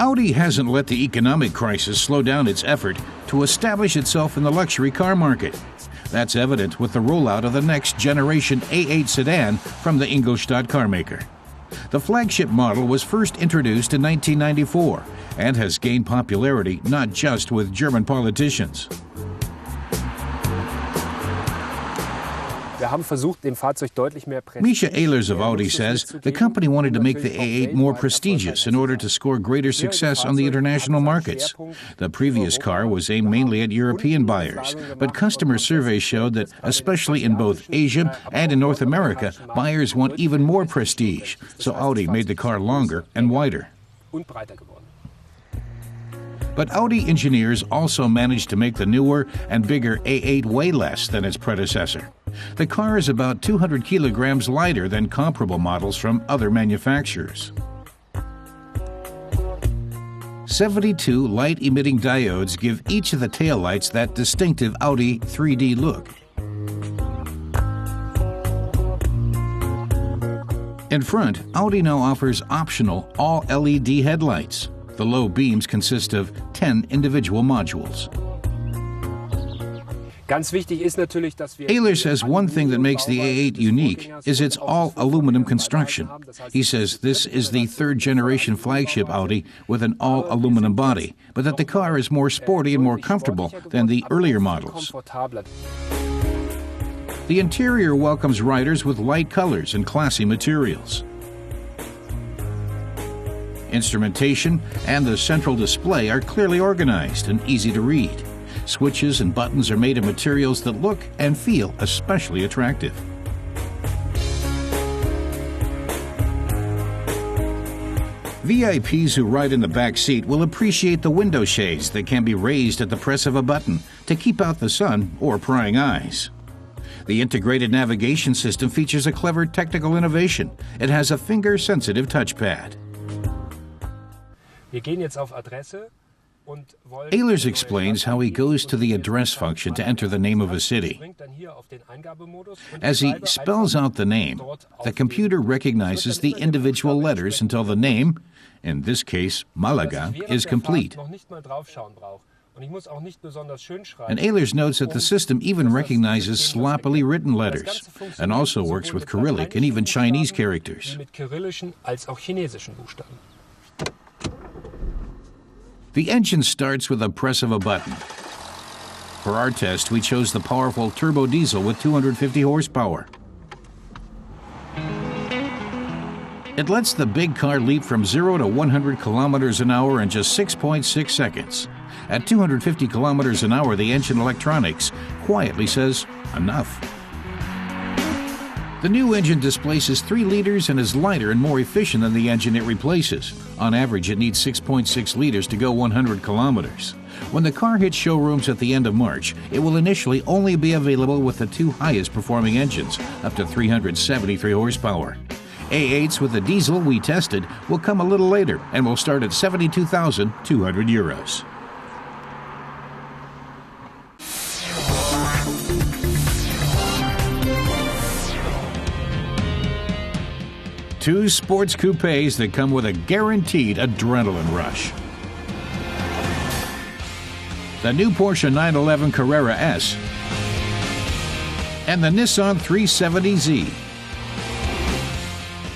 Audi hasn't let the economic crisis slow down its effort to establish itself in the luxury car market. That's evident with the rollout of the next generation A8 sedan from the Ingolstadt carmaker. The flagship model was first introduced in 1994 and has gained popularity not just with German politicians. Misha Ehlers of Audi says the company wanted to make the A8 more prestigious in order to score greater success on the international markets. The previous car was aimed mainly at European buyers, but customer surveys showed that, especially in both Asia and in North America, buyers want even more prestige, so Audi made the car longer and wider. But Audi engineers also managed to make the newer and bigger A8 weigh less than its predecessor. The car is about 200 kilograms lighter than comparable models from other manufacturers. 72 light-emitting diodes give each of the taillights that distinctive Audi 3D look. In front, Audi now offers optional all-LED headlights. The low beams consist of 10 individual modules. Ehlers says one thing that makes the A8 unique is its all-aluminum construction. He says this is the third-generation flagship Audi with an all-aluminum body, but that the car is more sporty and more comfortable than the earlier models. The interior welcomes riders with light colors and classy materials. Instrumentation and the central display are clearly organized and easy to read. Switches and buttons are made of materials that look and feel especially attractive. VIPs who ride in the back seat will appreciate the window shades that can be raised at the press of a button to keep out the sun or prying eyes. The integrated navigation system features a clever technical innovation. It has a finger-sensitive touchpad. Ehlers explains how he goes to the address function to enter the name of a city. As he spells out the name, the computer recognizes the individual letters until the name, in this case Malaga, is complete. And Ehlers notes that the system even recognizes sloppily written letters and also works with Cyrillic and even Chinese characters. The engine starts with a press of a button. For our test, we chose the powerful turbo diesel with 250 horsepower. It lets the big car leap from 0 to 100 kilometers an hour in just 6.6 seconds. At 250 kilometers an hour, the engine electronics quietly says, enough. The new engine displaces 3 liters and is lighter and more efficient than the engine it replaces. On average, it needs 6.6 liters to go 100 kilometers. When the car hits showrooms at the end of March, it will initially only be available with the 2 highest performing engines, up to 373 horsepower. A8s with the diesel we tested will come a little later and will start at 72,200 euros. Two sports coupes that come with a guaranteed adrenaline rush. The new Porsche 911 Carrera S and the Nissan 370Z.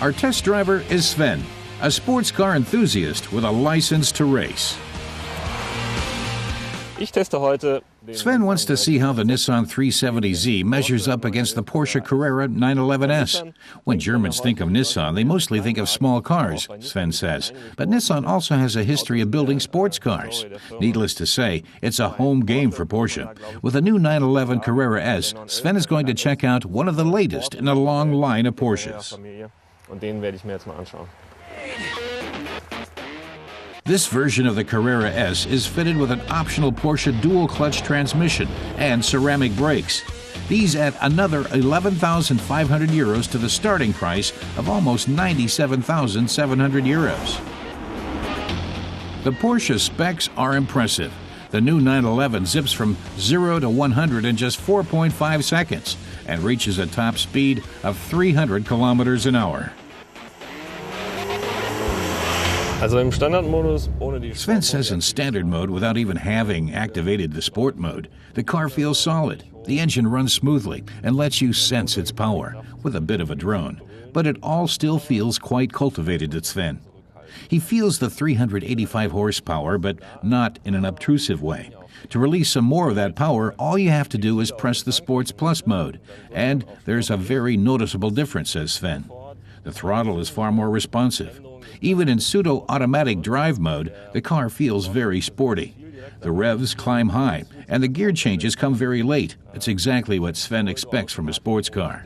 Our test driver is Sven, a sports car enthusiast with a license to race. Sven wants to see how the Nissan 370Z measures up against the Porsche Carrera 911S. When Germans think of Nissan, they mostly think of small cars, Sven says. But Nissan also has a history of building sports cars. Needless to say, it's a home game for Porsche. With the new 911 Carrera S, Sven is going to check out one of the latest in a long line of Porsches. This version of the Carrera S is fitted with an optional Porsche dual-clutch transmission and ceramic brakes. These add another 11,500 euros to the starting price of almost 97,700 euros. The Porsche specs are impressive. The new 911 zips from 0 to 100 in just 4.5 seconds and reaches a top speed of 300 kilometers an hour. Sven says in standard mode, without even having activated the sport mode, the car feels solid. The engine runs smoothly and lets you sense its power, with a bit of a drone. But it all still feels quite cultivated to Sven. He feels the 385 horsepower, but not in an obtrusive way. To release some more of that power, all you have to do is press the Sports Plus mode. And there's a very noticeable difference, says Sven. The throttle is far more responsive. Even in pseudo-automatic drive mode, the car feels very sporty. The revs climb high, and the gear changes come very late. It's exactly what Sven expects from a sports car.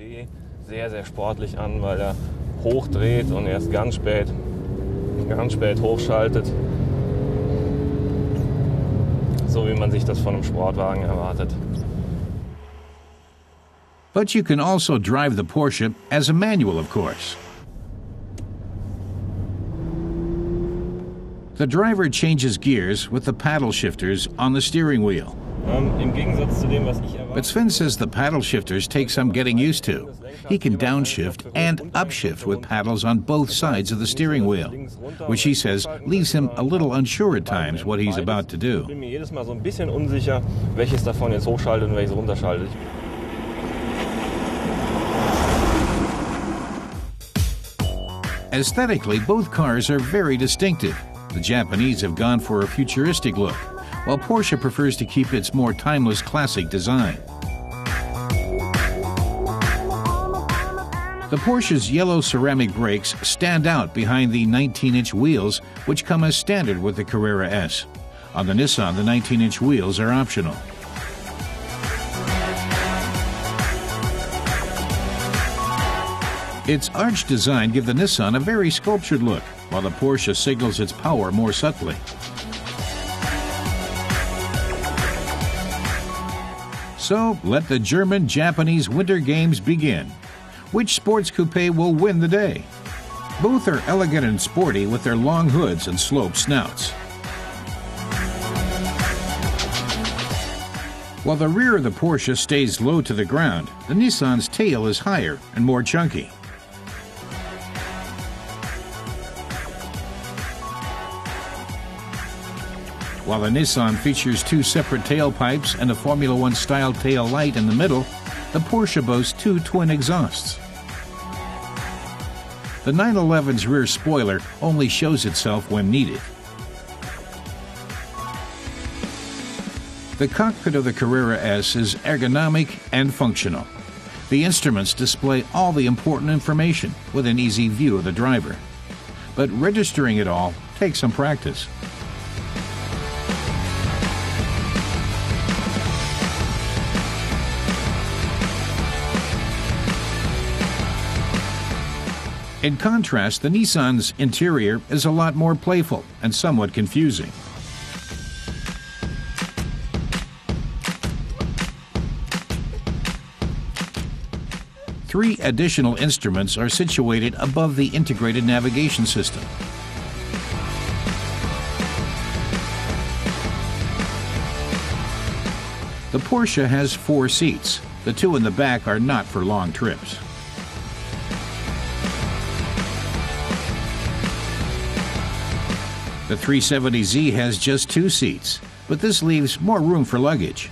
Sehr, sehr sportlich an, weil hochdreht und erst ganz spät hochschaltet. So wie man sich das von einem Sportwagen erwartet. But you can also drive the Porsche as a manual, of course. The driver changes gears with the paddle shifters on the steering wheel. But Sven says the paddle shifters take some getting used to. He can downshift and upshift with paddles on both sides of the steering wheel, which he says leaves him a little unsure at times what he's about to do. Aesthetically, both cars are very distinctive. The Japanese have gone for a futuristic look, while Porsche prefers to keep its more timeless classic design. The Porsche's yellow ceramic brakes stand out behind the 19-inch wheels, which come as standard with the Carrera S. On the Nissan, the 19-inch wheels are optional. Its arched design gives the Nissan a very sculptured look, while the Porsche signals its power more subtly. So, let the German-Japanese Winter Games begin. Which sports coupe will win the day? Both are elegant and sporty with their long hoods and sloped snouts. While the rear of the Porsche stays low to the ground, the Nissan's tail is higher and more chunky. While the Nissan features two separate tailpipes and a Formula One style tail light in the middle, the Porsche boasts two twin exhausts. The 911's rear spoiler only shows itself when needed. The cockpit of the Carrera S is ergonomic and functional. The instruments display all the important information with an easy view of the driver. But registering it all takes some practice. In contrast, the Nissan's interior is a lot more playful and somewhat confusing. Three additional instruments are situated above the integrated navigation system. The Porsche has 4 seats. The 2 in the back are not for long trips. The 370Z has just 2 seats, but this leaves more room for luggage.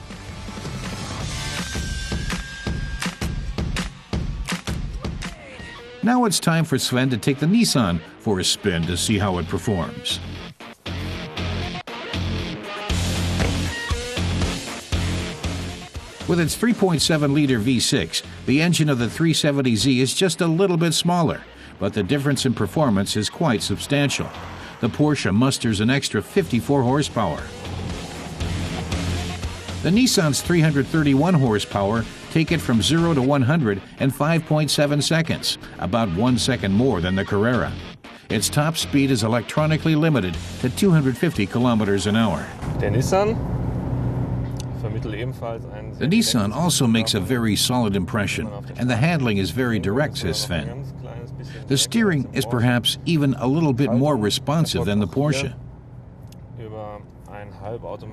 Now it's time for Sven to take the Nissan for a spin to see how it performs. With its 3.7-liter V6, the engine of the 370Z is just a little bit smaller, but the difference in performance is quite substantial. The Porsche musters an extra 54 horsepower. The Nissan's 331 horsepower take it from 0 to 100 in 5.7 seconds, about 1 second more than the Carrera. Its top speed is electronically limited to 250 kilometers an hour. The Nissan also makes a very solid impression, and the handling is very direct, says Sven. The steering is perhaps even a little bit more responsive than the Porsche.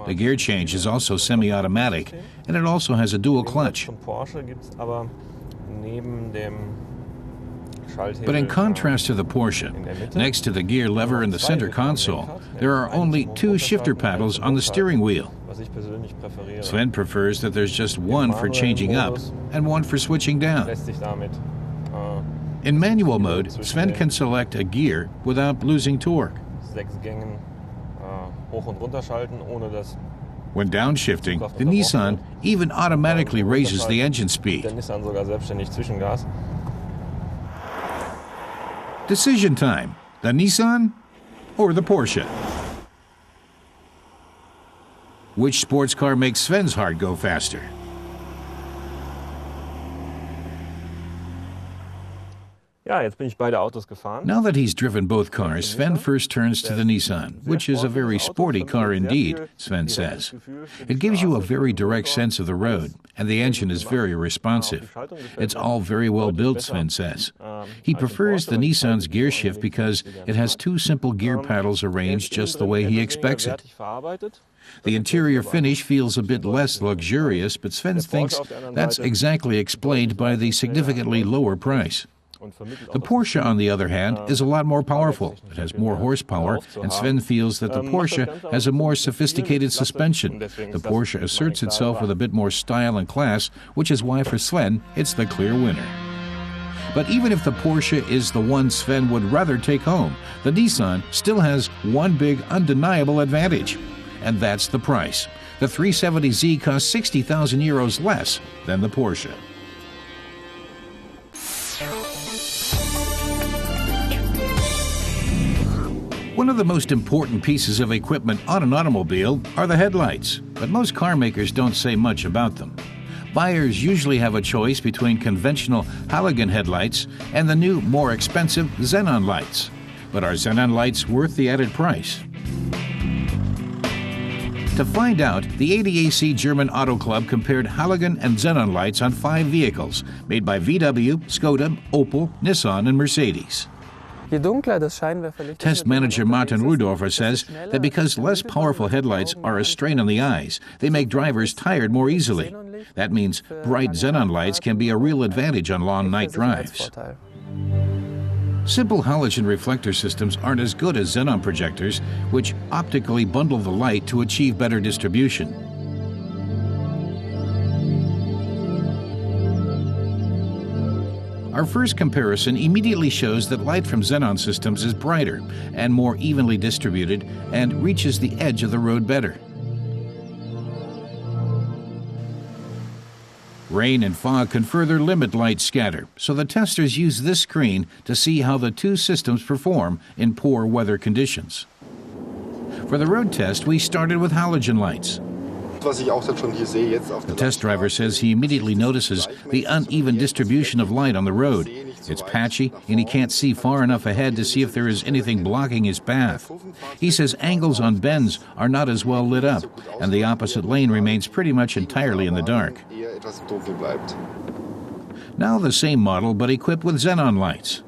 The gear change is also semi-automatic, and it also has a dual clutch. But in contrast to the Porsche, next to the gear lever in the center console, there are only two shifter paddles on the steering wheel. Sven prefers that there's just one for changing up and one for switching down. In manual mode, Sven can select a gear without losing torque. When downshifting, the Nissan even automatically raises the engine speed. Decision time: the Nissan or the Porsche? Which sports car makes Sven's heart go faster? Jetzt bin ich beide Autos gefahren. Now that he's driven both cars, Sven first turns to the Nissan, which is a very sporty car indeed, Sven says. It gives you a very direct sense of the road, and the engine is very responsive. It's all very well built, Sven says. He prefers the Nissan's gear shift because it has two simple gear paddles arranged just the way he expects it. The interior finish feels a bit less luxurious, but Sven thinks that's exactly explained by the significantly lower price. The Porsche, on the other hand, is a lot more powerful. It has more horsepower, and Sven feels that the Porsche has a more sophisticated suspension. The Porsche asserts itself with a bit more style and class, which is why for Sven, it's the clear winner. But even if the Porsche is the one Sven would rather take home, the Nissan still has one big undeniable advantage, and that's the price. The 370Z costs 60,000 euros less than the Porsche. One of the most important pieces of equipment on an automobile are the headlights, but most car makers don't say much about them. Buyers usually have a choice between conventional halogen headlights and the new, more expensive xenon lights. But are xenon lights worth the added price? To find out, the ADAC German Auto Club compared halogen and xenon lights on 5 vehicles made by VW, Skoda, Opel, Nissan, and Mercedes. Test manager Martin Rudorfer says that because less powerful headlights are a strain on the eyes, they make drivers tired more easily. That means bright xenon lights can be a real advantage on long night drives. Simple halogen reflector systems aren't as good as xenon projectors, which optically bundle the light to achieve better distribution. Our first comparison immediately shows that light from xenon systems is brighter and more evenly distributed and reaches the edge of the road better. Rain and fog can further limit light scatter, so the testers use this screen to see how the two systems perform in poor weather conditions. For the road test, we started with halogen lights. The test driver says he immediately notices the uneven distribution of light on the road. It's patchy, and he can't see far enough ahead to see if there is anything blocking his path. He says angles on bends are not as well lit up, and the opposite lane remains pretty much entirely in the dark. Now the same model, but equipped with xenon lights.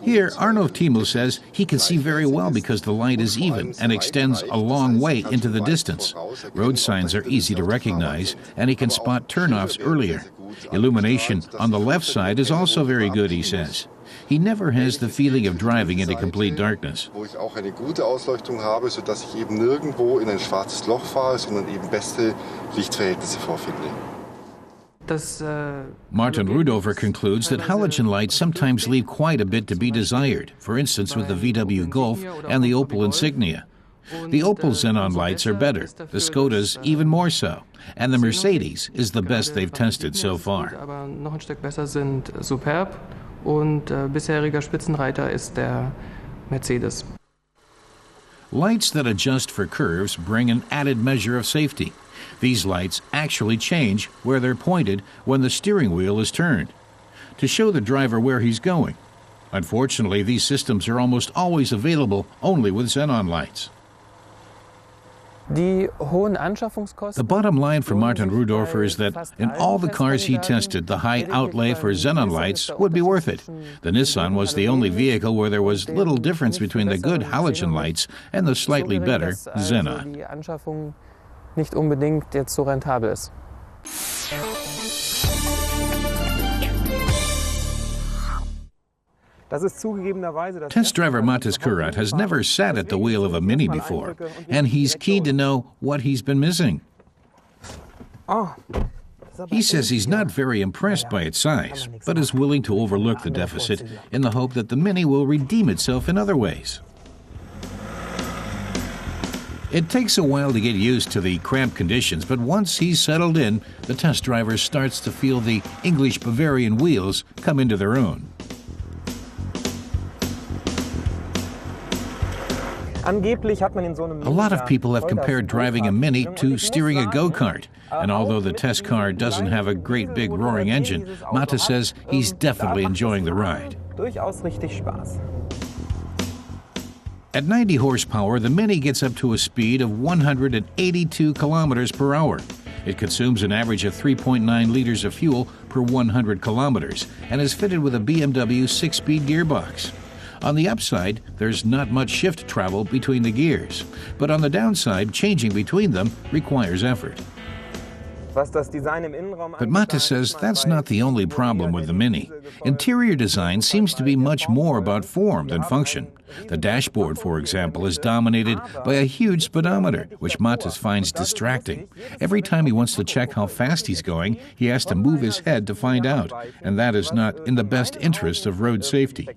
Here, Arno Timel says he can see very well because the light is even and extends a long way into the distance. Road signs are easy to recognize, and he can spot turnoffs earlier. Illumination on the left side is also very good, he says. He never has the feeling of driving into complete darkness. Martin Rudolfer concludes that halogen lights sometimes leave quite a bit to be desired, for instance with the VW Golf and the Opel Insignia. The Opel xenon lights are better, the Skodas even more so, and the Mercedes is the best they've tested so far. Lights that adjust for curves bring an added measure of safety. These lights actually change where they're pointed when the steering wheel is turned, to show the driver where he's going. Unfortunately, these systems are almost always available only with xenon lights. The bottom line for Martin Rudorfer is that in all the cars he tested, the high outlay for xenon lights would be worth it. The Nissan was the only vehicle where there was little difference between the good halogen lights and the slightly better xenon. Nicht unbedingt jetzt so rentabel ist. Test driver Matas Kurat has never sat at the wheel of a Mini before, and he's keen to know what he's been missing. He says he's not very impressed by its size, but is willing to overlook the deficit in the hope that the Mini will redeem itself in other ways. It takes a while to get used to the cramped conditions, but once he's settled in, the test driver starts to feel the English Bavarian wheels come into their own. A lot of people have compared driving a Mini to steering a go-kart, and although the test car doesn't have a great big roaring engine, Mata says he's definitely enjoying the ride. At 90 horsepower, the Mini gets up to a speed of 182 kilometers per hour. It consumes an average of 3.9 liters of fuel per 100 kilometers and is fitted with a BMW 6-speed gearbox. On the upside, there's not much shift travel between the gears, but on the downside, changing between them requires effort. But Mata says that's not the only problem with the Mini. Interior design seems to be much more about form than function. The dashboard, for example, is dominated by a huge speedometer, which Matas finds distracting. Every time he wants to check how fast he's going, he has to move his head to find out, and that is not in the best interest of road safety.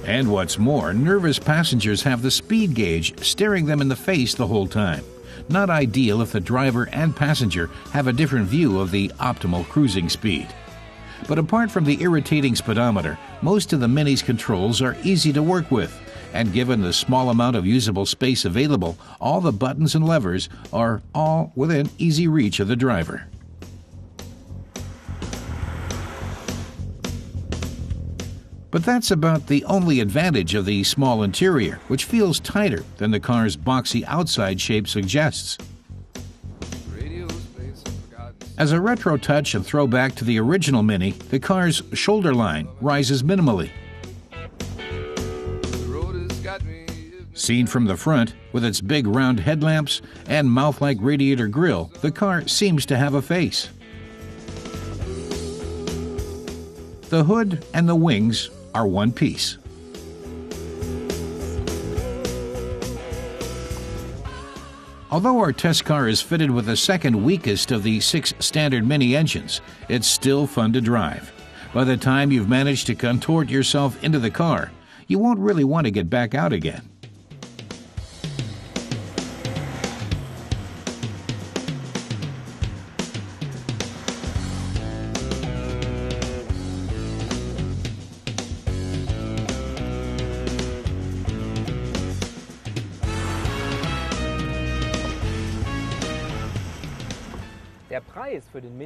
And what's more, nervous passengers have the speed gauge staring them in the face the whole time. Not ideal if the driver and passenger have a different view of the optimal cruising speed. But apart from the irritating speedometer, most of the Mini's controls are easy to work with, and given the small amount of usable space available, all the buttons and levers are all within easy reach of the driver. But that's about the only advantage of the small interior, which feels tighter than the car's boxy outside shape suggests. As a retro touch and throwback to the original Mini, the car's shoulder line rises minimally. Seen from the front, with its big round headlamps and mouth-like radiator grille, the car seems to have a face. The hood and the wings are one piece. Although our test car is fitted with the second weakest of the 6 standard Mini engines, it's still fun to drive. By the time you've managed to contort yourself into the car, you won't really want to get back out again.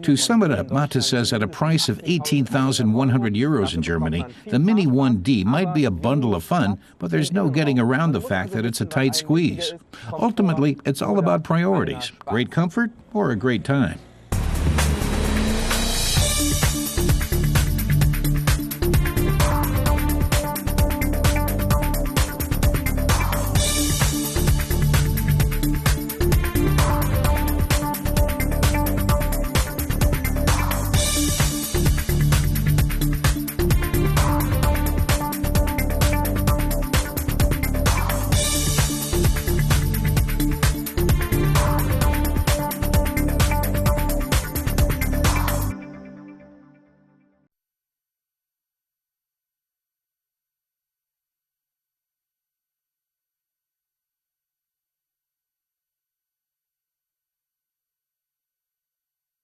To sum it up, Mata says at a price of 18,100 euros in Germany, the Mini 1D might be a bundle of fun, but there's no getting around the fact that it's a tight squeeze. Ultimately, it's all about priorities, great comfort or a great time.